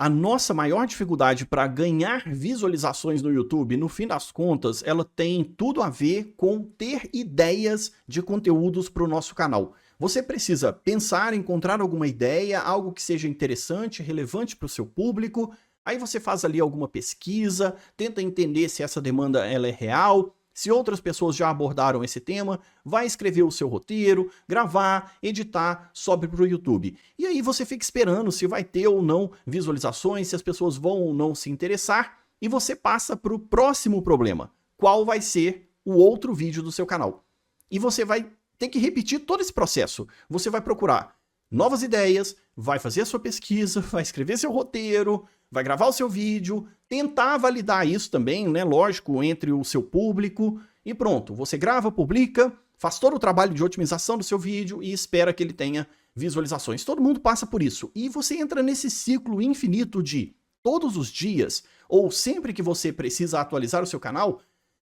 A nossa maior dificuldade para ganhar visualizações no YouTube, no fim das contas, ela tem tudo a ver com ter ideias de conteúdos para o nosso canal. Você precisa pensar, encontrar alguma ideia, algo que seja interessante, relevante para o seu público. Aí você faz ali alguma pesquisa, tenta entender se essa demanda ela é real, se outras pessoas já abordaram esse tema, vai escrever o seu roteiro, gravar, editar, sobe para o YouTube. E aí você fica esperando se vai ter ou não visualizações, se as pessoas vão ou não se interessar, e você passa para o próximo problema. Qual vai ser o outro vídeo do seu canal? E você vai ter que repetir todo esse processo. Você vai procurar novas ideias, vai fazer a sua pesquisa, vai escrever seu roteiro, vai gravar o seu vídeo, tentar validar isso também, né, lógico, entre o seu público, e pronto, você grava, publica, faz todo o trabalho de otimização do seu vídeo e espera que ele tenha visualizações. Todo mundo passa por isso, e você entra nesse ciclo infinito de todos os dias, ou sempre que você precisa atualizar o seu canal,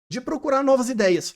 de procurar novas ideias.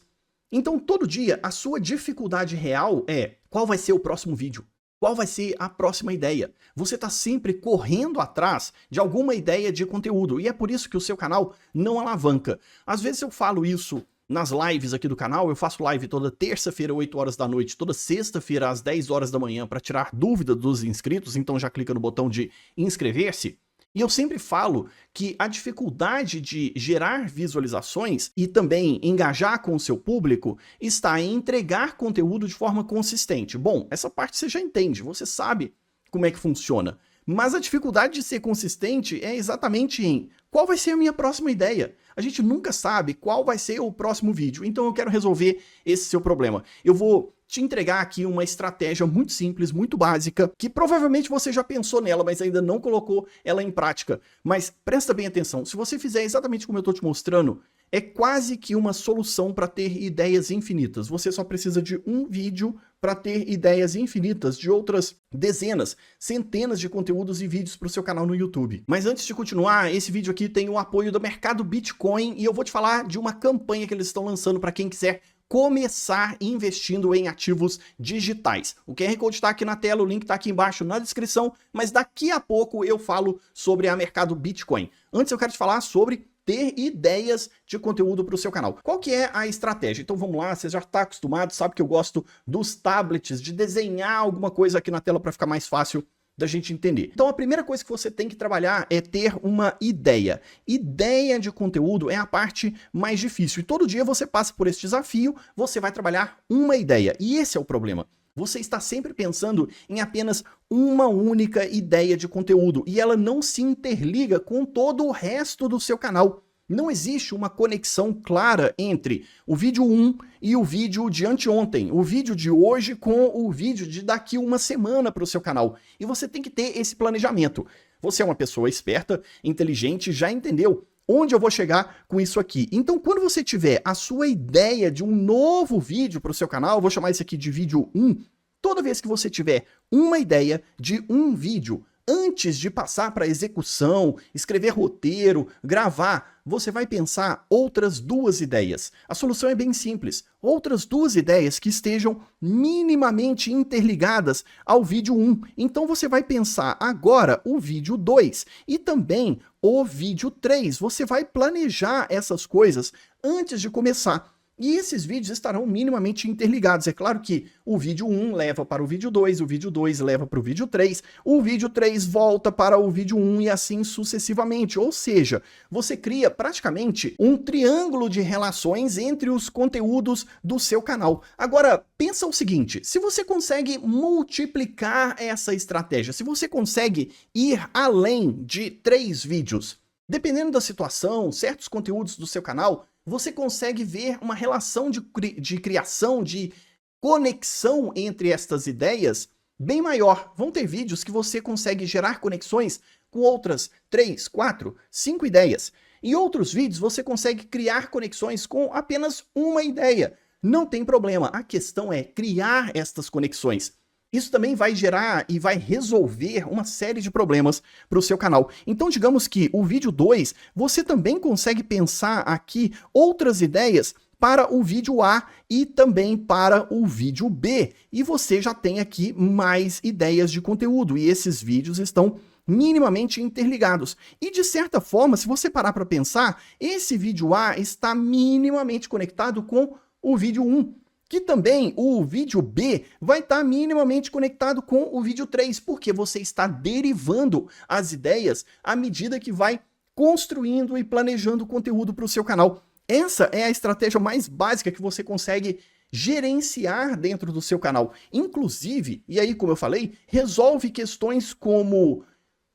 Então, todo dia, a sua dificuldade real é qual vai ser o próximo vídeo? Qual vai ser a próxima ideia? Você está sempre correndo atrás de alguma ideia de conteúdo, e é por isso que o seu canal não alavanca. Às vezes eu falo isso nas lives aqui do canal, eu faço live toda terça-feira, 8 horas da noite, toda sexta-feira, às 10 horas da manhã, para tirar dúvida dos inscritos, então já clica no botão de inscrever-se. E eu sempre falo que a dificuldade de gerar visualizações e também engajar com o seu público está em entregar conteúdo de forma consistente. Bom, essa parte você já entende, você sabe como é que funciona. Mas a dificuldade de ser consistente é exatamente em qual vai ser a minha próxima ideia. A gente nunca sabe qual vai ser o próximo vídeo, então eu quero resolver esse seu problema. Eu vou te entregar aqui uma estratégia muito simples, muito básica, que provavelmente você já pensou nela, mas ainda não colocou ela em prática. Mas presta bem atenção, se você fizer exatamente como eu estou te mostrando, é quase que uma solução para ter ideias infinitas. Você só precisa de um vídeo para ter ideias infinitas de outras dezenas, centenas de conteúdos e vídeos para o seu canal no YouTube. Mas antes de continuar, esse vídeo aqui tem o apoio do mercado Bitcoin e eu vou te falar de uma campanha que eles estão lançando para quem quiser começar investindo em ativos digitais. O QR Code está aqui na tela, o link está aqui embaixo na descrição, mas daqui a pouco eu falo sobre a mercado Bitcoin. Antes eu quero te falar sobre ter ideias de conteúdo para o seu canal. Qual que é a estratégia? Então vamos lá, você já está acostumado, sabe que eu gosto dos tablets, de desenhar alguma coisa aqui na tela para ficar mais fácil da gente entender. Então a primeira coisa que você tem que trabalhar é ter uma ideia. Ideia de conteúdo é a parte mais difícil. E todo dia você passa por esse desafio, você vai trabalhar uma ideia. E esse é o problema. Você está sempre pensando em apenas uma única ideia de conteúdo e ela não se interliga com todo o resto do seu canal. Não existe uma conexão clara entre o vídeo 1 e o vídeo de anteontem, o vídeo de hoje com o vídeo de daqui uma semana para o seu canal. E você tem que ter esse planejamento. Você é uma pessoa esperta, inteligente, já entendeu onde eu vou chegar com isso aqui. Então, quando você tiver a sua ideia de um novo vídeo para o seu canal, eu vou chamar isso aqui de vídeo 1, toda vez que você tiver uma ideia de um vídeo, antes de passar para execução, escrever roteiro, gravar, você vai pensar outras duas ideias. A solução é bem simples. Outras duas ideias que estejam minimamente interligadas ao vídeo 1. Então você vai pensar agora o vídeo 2 e também o vídeo 3. Você vai planejar essas coisas antes de começar. E esses vídeos estarão minimamente interligados. É claro que o vídeo 1 leva para o vídeo 2, o vídeo 2 leva para o vídeo 3, o vídeo 3 volta para o vídeo 1 e assim sucessivamente. Ou seja, você cria praticamente um triângulo de relações entre os conteúdos do seu canal. Agora, pensa o seguinte, se você consegue multiplicar essa estratégia, se você consegue ir além de 3 vídeos, dependendo da situação, certos conteúdos do seu canal, você consegue ver uma relação de criação, de conexão entre estas ideias bem maior. Vão ter vídeos que você consegue gerar conexões com outras 3, 4, 5 ideias. Em outros vídeos você consegue criar conexões com apenas uma ideia. Não tem problema, a questão é criar estas conexões. Isso também vai gerar e vai resolver uma série de problemas para o seu canal. Então, digamos que o vídeo 2, você também consegue pensar aqui outras ideias para o vídeo A e também para o vídeo B. E você já tem aqui mais ideias de conteúdo e esses vídeos estão minimamente interligados. E de certa forma, se você parar para pensar, esse vídeo A está minimamente conectado com o vídeo 1. Que também o vídeo B vai estar minimamente conectado com o vídeo 3, porque você está derivando as ideias à medida que vai construindo e planejando conteúdo para o seu canal. Essa é a estratégia mais básica que você consegue gerenciar dentro do seu canal. Inclusive, e aí como eu falei, resolve questões como: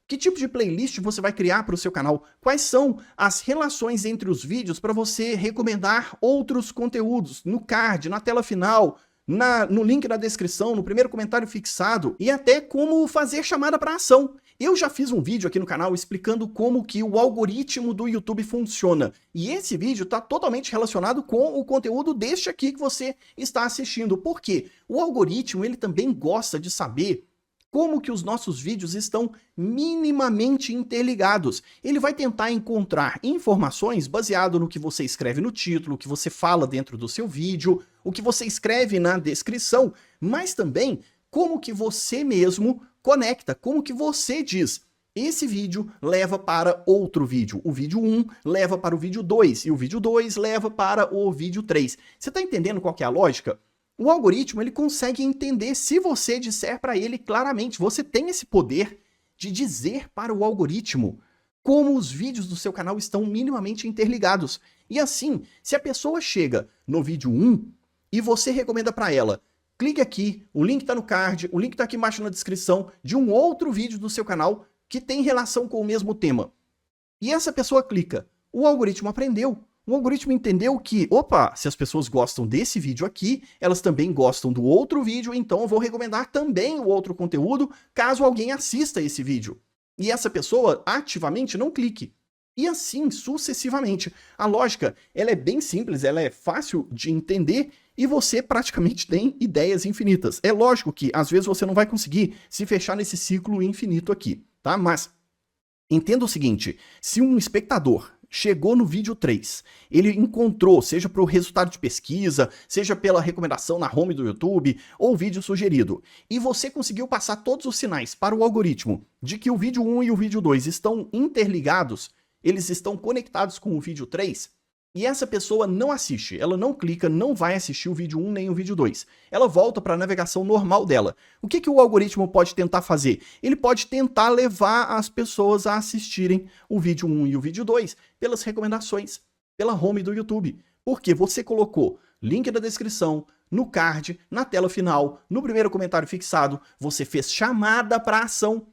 que tipo de playlist você vai criar para o seu canal? Quais são as relações entre os vídeos para você recomendar outros conteúdos? No card, na tela final, no link na descrição, no primeiro comentário fixado, e até como fazer chamada para ação. Eu já fiz um vídeo aqui no canal explicando como que o algoritmo do YouTube funciona. E esse vídeo está totalmente relacionado com o conteúdo deste aqui que você está assistindo. Por quê? O algoritmo ele também gosta de saber como que os nossos vídeos estão minimamente interligados. Ele vai tentar encontrar informações baseado no que você escreve no título, o que você fala dentro do seu vídeo, o que você escreve na descrição, mas também como que você mesmo conecta, como que você diz: esse vídeo leva para outro vídeo, o vídeo 1 leva para o vídeo 2, e o vídeo 2 leva para o vídeo 3. Você está entendendo qual que é a lógica? O algoritmo ele consegue entender se você disser para ele claramente. Você tem esse poder de dizer para o algoritmo como os vídeos do seu canal estão minimamente interligados. E assim, se a pessoa chega no vídeo 1 e você recomenda para ela: clique aqui, o link está no card, o link está aqui embaixo na descrição de um outro vídeo do seu canal que tem relação com o mesmo tema. E essa pessoa clica. O algoritmo aprendeu. O algoritmo entendeu que, opa, se as pessoas gostam desse vídeo aqui, elas também gostam do outro vídeo, então eu vou recomendar também o outro conteúdo caso alguém assista esse vídeo. E essa pessoa ativamente não clique. E assim sucessivamente. A lógica, ela é bem simples, ela é fácil de entender e você praticamente tem ideias infinitas. É lógico que às vezes você não vai conseguir se fechar nesse ciclo infinito aqui, tá? Mas entenda o seguinte: se um espectador chegou no vídeo 3, ele encontrou, seja para o resultado de pesquisa, seja pela recomendação na home do YouTube, ou vídeo sugerido, e você conseguiu passar todos os sinais para o algoritmo de que o vídeo 1 e o vídeo 2 estão interligados, eles estão conectados com o vídeo 3, e essa pessoa não assiste, ela não clica, não vai assistir o vídeo 1 nem o vídeo 2. Ela volta para a navegação normal dela. O que o algoritmo pode tentar fazer? Ele pode tentar levar as pessoas a assistirem o vídeo 1 e o vídeo 2 pelas recomendações, pela home do YouTube. Porque você colocou link na descrição, no card, na tela final, no primeiro comentário fixado, você fez chamada para ação.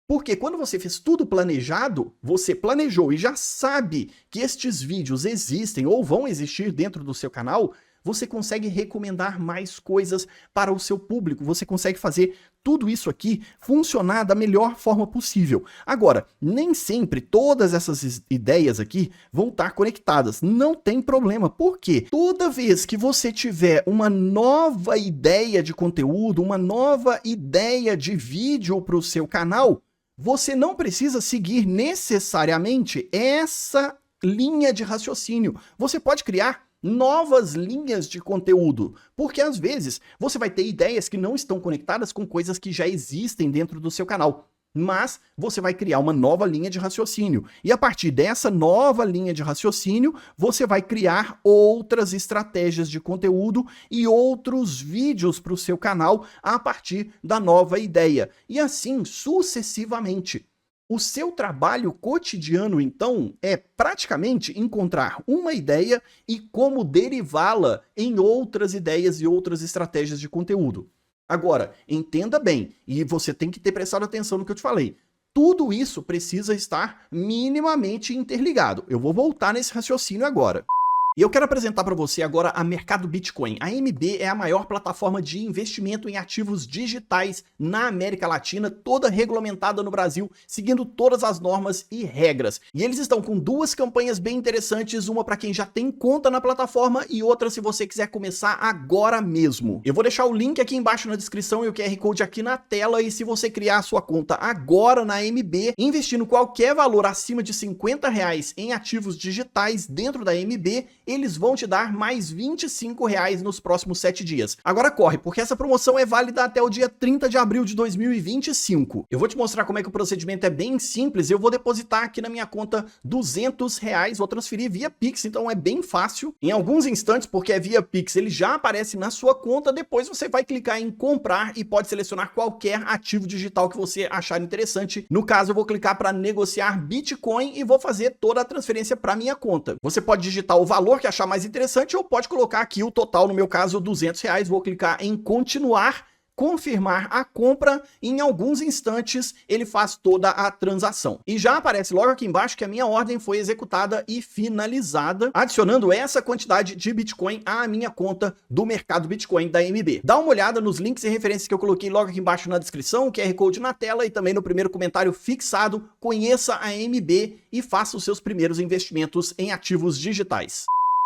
Porque quando você fez tudo planejado, você planejou e já sabe que estes vídeos existem ou vão existir dentro do seu canal, você consegue recomendar mais coisas para o seu público, você consegue fazer tudo isso aqui funcionar da melhor forma possível. Agora, nem sempre todas essas ideias aqui vão estar conectadas, não tem problema, porque toda vez que você tiver uma nova ideia de conteúdo, uma nova ideia de vídeo para o seu canal, você não precisa seguir necessariamente essa linha de raciocínio. Você pode criar novas linhas de conteúdo, porque às vezes você vai ter ideias que não estão conectadas com coisas que já existem dentro do seu canal. Mas você vai criar uma nova linha de raciocínio. E a partir dessa nova linha de raciocínio, você vai criar outras estratégias de conteúdo e outros vídeos para o seu canal a partir da nova ideia. E assim sucessivamente. O seu trabalho cotidiano, então, é praticamente encontrar uma ideia e como derivá-la em outras ideias e outras estratégias de conteúdo. Agora, entenda bem, e você tem que ter prestado atenção no que eu te falei, tudo isso precisa estar minimamente interligado. Eu vou voltar nesse raciocínio agora. E eu quero apresentar para você agora a Mercado Bitcoin. A MB é a maior plataforma de investimento em ativos digitais na América Latina, toda regulamentada no Brasil, seguindo todas as normas e regras. E eles estão com duas campanhas bem interessantes, uma para quem já tem conta na plataforma e outra se você quiser começar agora mesmo. Eu vou deixar o link aqui embaixo na descrição e o QR Code aqui na tela, e se você criar a sua conta agora na MB, investindo qualquer valor acima de R$50 em ativos digitais dentro da MB, eles vão te dar mais R$ 25 nos próximos 7 dias. Agora corre, porque essa promoção é válida até o dia 30 de abril de 2025. Eu vou te mostrar como é que o procedimento é bem simples. Eu vou depositar aqui na minha conta R$ 200, vou transferir via Pix, então é bem fácil. Em alguns instantes, porque é via Pix, ele já aparece na sua conta, depois você vai clicar em comprar e pode selecionar qualquer ativo digital que você achar interessante. No caso, eu vou clicar para negociar Bitcoin e vou fazer toda a transferência para minha conta. Você pode digitar o valor que achar mais interessante ou pode colocar aqui o total, no meu caso, R$ 200. Vou clicar em continuar, confirmar a compra e em alguns instantes ele faz toda a transação. E já aparece logo aqui embaixo que a minha ordem foi executada e finalizada, adicionando essa quantidade de Bitcoin à minha conta do mercado Bitcoin da AMB. Dá uma olhada nos links e referências que eu coloquei logo aqui embaixo na descrição, QR Code na tela e também no primeiro comentário fixado. Conheça a AMB e faça os seus primeiros investimentos em ativos digitais.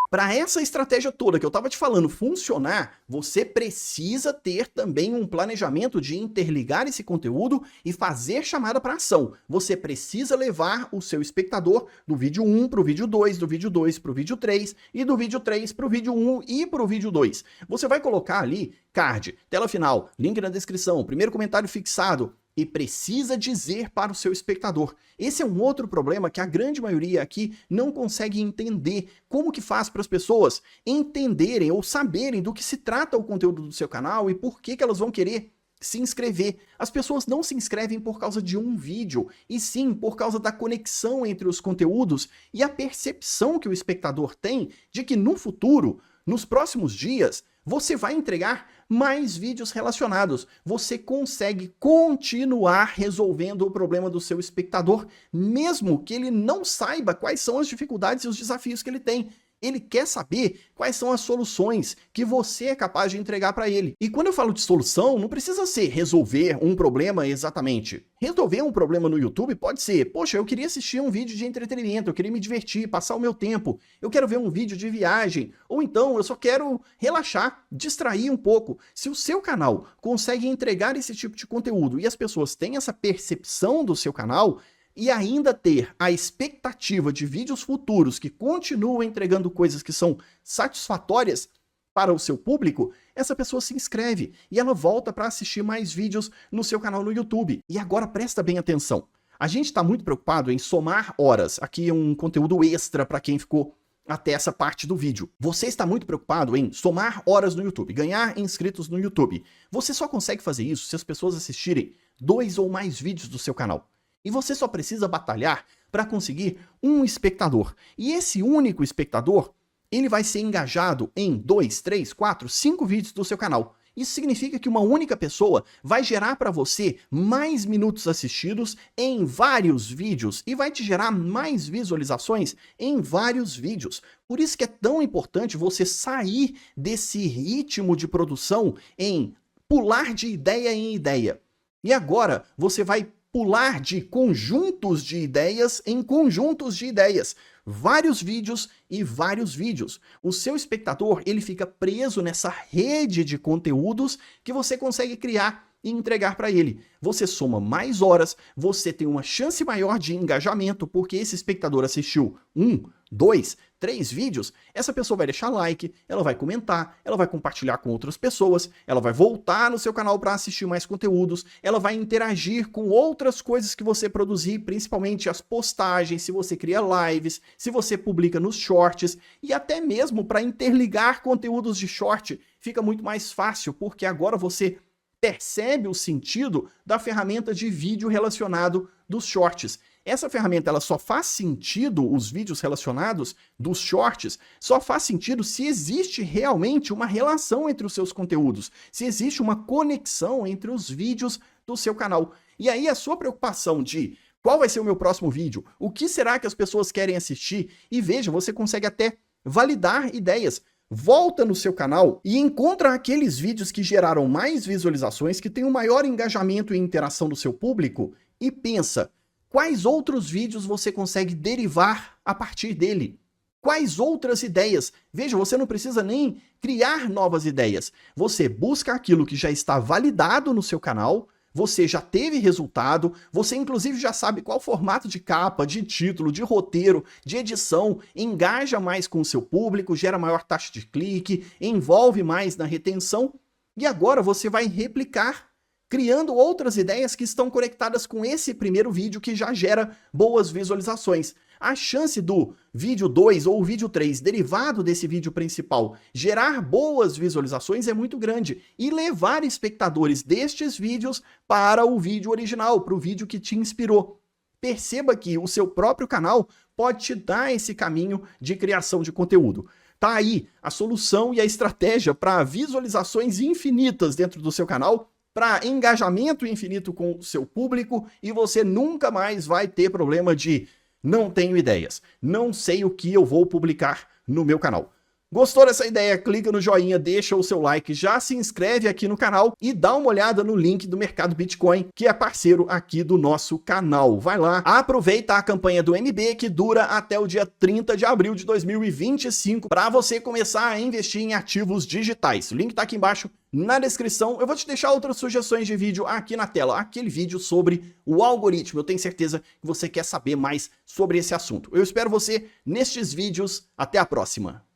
Para essa estratégia toda que eu estava te falando funcionar, você precisa ter também um planejamento de interligar esse conteúdo e fazer chamada para ação. Você precisa levar o seu espectador do vídeo 1 para o vídeo 2, do vídeo 2 para o vídeo 3 e do vídeo 3 para o vídeo 1 e para o vídeo 2. Você vai colocar ali card, tela final, link na descrição, primeiro comentário fixado, e precisa dizer para o seu espectador. Esse é um outro problema que a grande maioria aqui não consegue entender. Como que faz para as pessoas entenderem ou saberem do que se trata o conteúdo do seu canal e por que elas vão querer se inscrever? As pessoas não se inscrevem por causa de um vídeo, e sim por causa da conexão entre os conteúdos e a percepção que o espectador tem de que no futuro, nos próximos dias, você vai entregar mais vídeos relacionados. Você consegue continuar resolvendo o problema do seu espectador, mesmo que ele não saiba quais são as dificuldades e os desafios que ele tem. Ele quer saber quais são as soluções que você é capaz de entregar para ele. E quando eu falo de solução, não precisa ser resolver um problema exatamente. Resolver um problema no YouTube pode ser, poxa, eu queria assistir um vídeo de entretenimento, eu queria me divertir, passar o meu tempo, eu quero ver um vídeo de viagem, ou então eu só quero relaxar, distrair um pouco. Se o seu canal consegue entregar esse tipo de conteúdo e as pessoas têm essa percepção do seu canal, e ainda ter a expectativa de vídeos futuros que continuam entregando coisas que são satisfatórias para o seu público, essa pessoa se inscreve e ela volta para assistir mais vídeos no seu canal no YouTube. E agora presta bem atenção. A gente está muito preocupado em somar horas. Aqui é um conteúdo extra para quem ficou até essa parte do vídeo. Você está muito preocupado em somar horas no YouTube, ganhar inscritos no YouTube. Você só consegue fazer isso se as pessoas assistirem 2 ou mais vídeos do seu canal. E você só precisa batalhar para conseguir um espectador. E esse único espectador, ele vai ser engajado em 2, 3, 4, 5 vídeos do seu canal. Isso significa que uma única pessoa vai gerar para você mais minutos assistidos em vários vídeos e vai te gerar mais visualizações em vários vídeos. Por isso que é tão importante você sair desse ritmo de produção em pular de ideia em ideia. E agora você vai pular de conjuntos de ideias em conjuntos de ideias. Vários vídeos e vários vídeos. O seu espectador, ele fica preso nessa rede de conteúdos que você consegue criar e entregar para ele. Você soma mais horas, você tem uma chance maior de engajamento, porque esse espectador assistiu 1, 2, 3 vídeos, essa pessoa vai deixar like, ela vai comentar, ela vai compartilhar com outras pessoas, ela vai voltar no seu canal para assistir mais conteúdos, ela vai interagir com outras coisas que você produzir, principalmente as postagens, se você cria lives, se você publica nos shorts, e até mesmo para interligar conteúdos de short, fica muito mais fácil, porque agora você percebe o sentido da ferramenta de vídeo relacionado dos shorts. Essa ferramenta ela só faz sentido, os vídeos relacionados dos shorts, só faz sentido se existe realmente uma relação entre os seus conteúdos, se existe uma conexão entre os vídeos do seu canal. E aí a sua preocupação de qual vai ser o meu próximo vídeo, o que será que as pessoas querem assistir, e veja, você consegue até validar ideias. Volta no seu canal e encontra aqueles vídeos que geraram mais visualizações, que têm um maior engajamento e interação do seu público, e pensa, quais outros vídeos você consegue derivar a partir dele? Quais outras ideias? Veja, você não precisa nem criar novas ideias. Você busca aquilo que já está validado no seu canal, você já teve resultado, você inclusive já sabe qual formato de capa, de título, de roteiro, de edição, engaja mais com o seu público, gera maior taxa de clique, envolve mais na retenção, e agora você vai replicar, criando outras ideias que estão conectadas com esse primeiro vídeo que já gera boas visualizações. A chance do vídeo 2 ou vídeo 3, derivado desse vídeo principal, gerar boas visualizações é muito grande e levar espectadores destes vídeos para o vídeo original, para o vídeo que te inspirou. Perceba que o seu próprio canal pode te dar esse caminho de criação de conteúdo. Tá aí a solução e a estratégia para visualizações infinitas dentro do seu canal, para engajamento infinito com o seu público, e você nunca mais vai ter problema de não tenho ideias, não sei o que eu vou publicar no meu canal. Gostou dessa ideia? Clica no joinha, deixa o seu like, já se inscreve aqui no canal e dá uma olhada no link do Mercado Bitcoin, que é parceiro aqui do nosso canal. Vai lá, aproveita a campanha do MB, que dura até o dia 30 de abril de 2025, para você começar a investir em ativos digitais. O link tá aqui embaixo na descrição. Eu vou te deixar outras sugestões de vídeo aqui na tela, aquele vídeo sobre o algoritmo. Eu tenho certeza que você quer saber mais sobre esse assunto. Eu espero você nestes vídeos. Até a próxima.